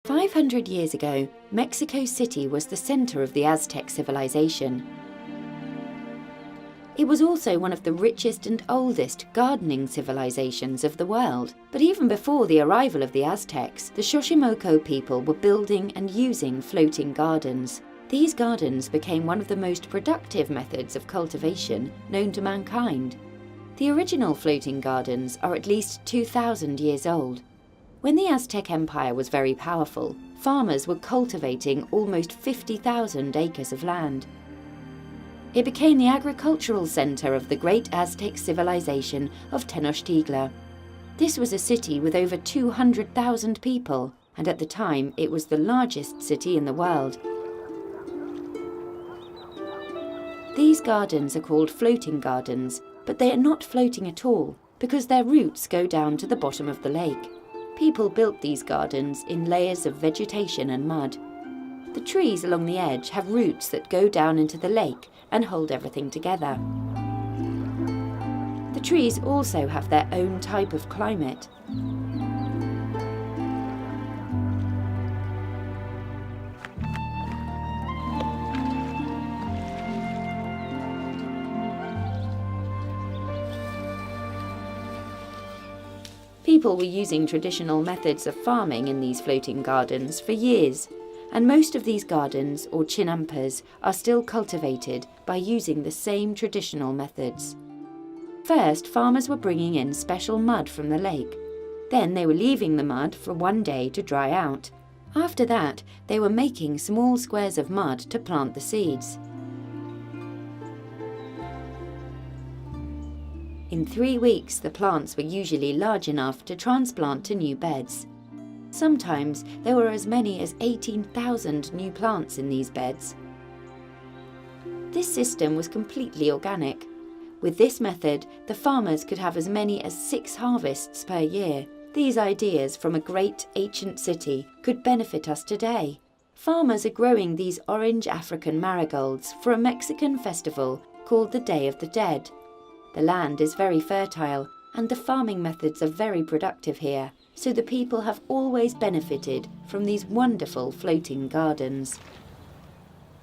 500 years ago, Mexico City was the center of the Aztec civilization. It was also one of the richest and oldest gardening civilizations of the world. But even before the arrival of the Aztecs, the Xochimilco people were building and using floating gardens. These gardens became one of the most productive methods of cultivation known to mankind. The original floating gardens are at least 2,000 years old. When the Aztec Empire was very powerful, farmers were cultivating almost 50,000 acres of land. It became the agricultural center of the great Aztec civilization of Tenochtitlan. This was a city with over 200,000 people, and at the time it was the largest city in the world. These gardens are called floating gardens, but they are not floating at all, because their roots go down to the bottom of the lake. People built these gardens in layers of vegetation and mud. The trees along the edge have roots that go down into the lake and hold everything together. The trees also have their own type of climate. People were using traditional methods of farming in these floating gardens for years, and most of these gardens, or chinampas, are still cultivated by using the same traditional methods. First, farmers were bringing in special mud from the lake. Then they were leaving the mud for one day to dry out. After that, they were making small squares of mud to plant the seeds. In 3 weeks, the plants were usually large enough to transplant to new beds. Sometimes there were as many as 18,000 new plants in these beds. This system was completely organic. With this method, the farmers could have as many as 6 harvests per year. These ideas from a great ancient city could benefit us today. Farmers are growing these orange African marigolds for a Mexican festival called the Day of the Dead. The land is very fertile, and the farming methods are very productive here, so the people have always benefited from these wonderful floating gardens.